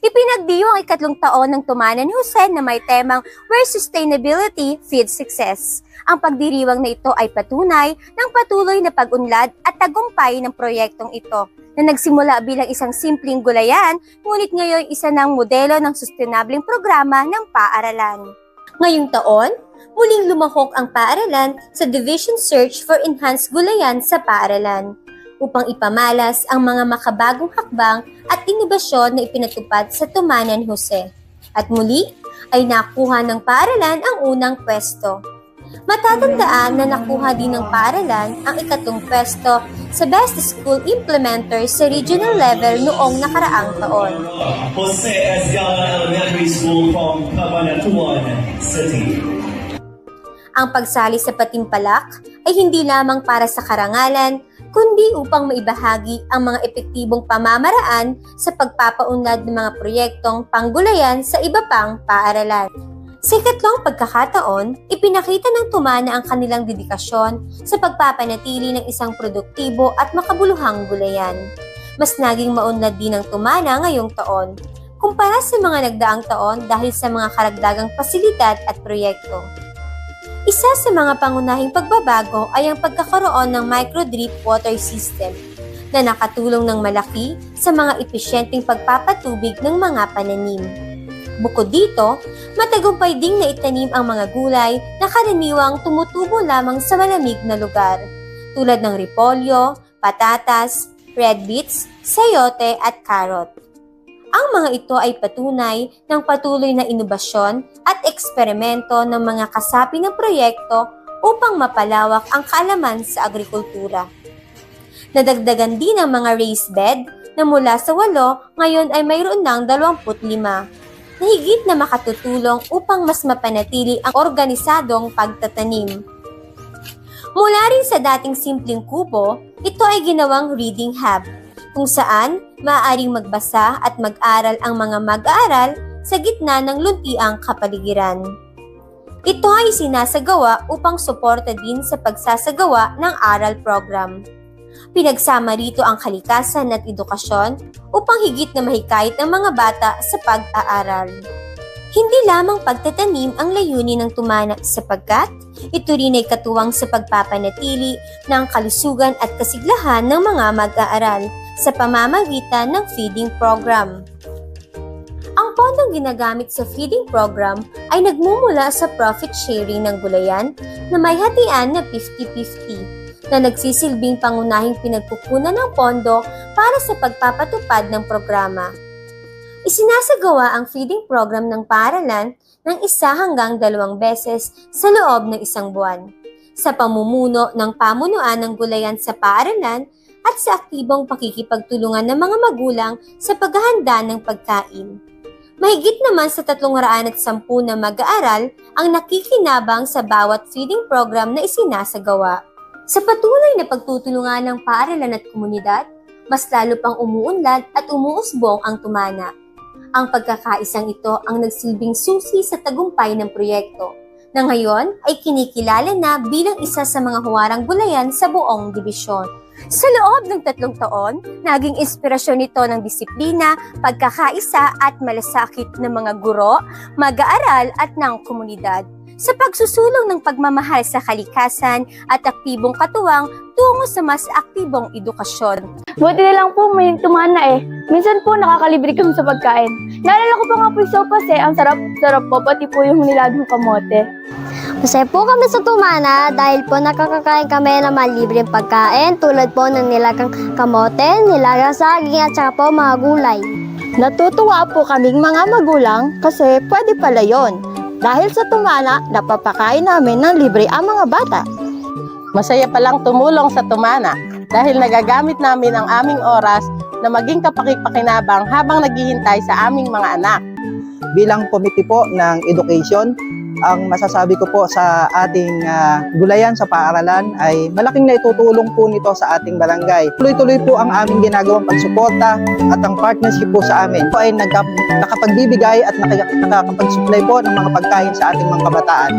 Ipinagdiyo ang ikatlong taon ng Tumana ni Jose na may temang Where Sustainability Feeds Success. Ang pagdiriwang na ito ay patunay ng patuloy na pag-unlad at tagumpay ng proyektong ito na nagsimula bilang isang simpleng gulayan, ngunit ngayon isa ng modelo ng sustainableng programa ng paaralan. Ngayong taon, muling lumahok ang paaralan sa Division Search for Enhanced Gulayan sa paaralan upang ipamalas ang mga makabagong hakbang at inobasyon na ipinatupad sa Tumana ni Jose. At muli ay nakuha ng paaralan ang unang pwesto. Matatandaan na nakuha din ng paaralan ang ikatlong pwesto sa Best School Implementer sa regional level noong nakaraang taon. Jose Escala Elementary School from Cabanatuan City. Ang pagsali sa Patimpalak ay hindi lamang para sa karangalan, kundi upang maibahagi ang mga epektibong pamamaraan sa pagpapaunlad ng mga proyektong panggulayan sa iba pang paaralan. Sa ikatlong pagkakataon, ipinakita ng Tumana ang kanilang dedikasyon sa pagpapanatili ng isang produktibo at makabuluhang gulayan. Mas naging maunlad din ng Tumana ngayong taon, kumpara sa mga nagdaang taon dahil sa mga karagdagang pasilidad at proyekto. Isa sa mga pangunahing pagbabago ay ang pagkakaroon ng micro-drip water system na nakatulong ng malaki sa mga epesyenteng pagpapatubig ng mga pananim. Bukod dito, matagumpay ding naitanim ang mga gulay na karaniwang tumutubo lamang sa malamig na lugar, tulad ng repolyo, patatas, red beets, sayote at carrot. Ang mga ito ay patunay ng patuloy na inobasyon at eksperimento ng mga kasapi ng proyekto upang mapalawak ang kaalaman sa agrikultura. Nadagdagan din ang mga raised bed na mula sa 8 ngayon ay mayroon ng 25 na higit na makatutulong upang mas mapanatili ang organisadong pagtatanim. Mula rin sa dating simpleng kubo, ito ay ginawang reading hub, kung saan maaaring magbasa at mag-aral ang mga mag-aaral sa gitna ng luntiang kapaligiran. Ito ay sinasagawa upang suporta din sa pagsasagawa ng aral program. Pinagsama rito ang kalikasan at edukasyon upang higit na mahikayat ng mga bata sa pag-aaral. Hindi lamang pagtatanim ang layunin ng Tumana sapagkat ito rin ay katuwang sa pagpapanatili ng kalusugan at kasiglahan ng mga mag-aaral sa pamamagitan ng feeding program. Ang pondong ginagamit sa feeding program ay nagmumula sa profit sharing ng gulayan na may hatian na 50-50 na nagsisilbing pangunahing pinagkukunan ng pondo para sa pagpapatupad ng programa. Isinasagawa ang feeding program ng paaralan ng 1 hanggang 2 beses sa loob ng 1 buwan sa pamumuno ng pamunuan ng gulayan sa paaralan at sa aktibong pakikipagtulungan ng mga magulang sa paghahanda ng pagkain. Mahigit naman sa 310 na mag-aaral ang nakikinabang sa bawat feeding program na isinasagawa. Sa patuloy na pagtutulungan ng paaralan at komunidad, mas lalo pang umuunlad at umuusbong ang Tumana. Ang pagkakaisang ito ang nagsilbing susi sa tagumpay ng proyekto, na ngayon ay kinikilala na bilang isa sa mga huwarang gulayan sa buong dibisyon. Sa loob ng 3 taon, naging inspirasyon nito ng disiplina, pagkakaisa at malasakit ng mga guro, mag-aaral at ng komunidad sa pagsusulong ng pagmamahal sa kalikasan at aktibong katuwang tungo sa mas aktibong edukasyon. Buti na lang po may Tumana eh. Minsan po nakakalibre kami sa pagkain. Naalala ko pa nga po yung sopas eh. Ang sarap po, pati po yung nilagang kamote. Masaya po kami sa Tumana dahil po nakakakain kami ng mga libreng pagkain tulad po ng nilagang kamote, nilagang saging at saka po mga gulay. Natutuwa po kaming mga magulang kasi pwede pala yon. Dahil sa Tumana, napapakain namin ng libre ang mga bata. Masaya palang tumulong sa Tumana dahil nagagamit namin ang aming oras na maging kapaki-pakinabang habang naghihintay sa aming mga anak. Bilang committee po ng education, ang masasabi ko po sa ating gulayan sa paaralan ay malaking naitutulong po nito sa ating barangay. Tuloy-tuloy po ang aming ginagawang pagsuporta at ang partnership po sa amin po ay nakapagbibigay at nakakapag-supply po ng mga pagkain sa ating mga kabataan.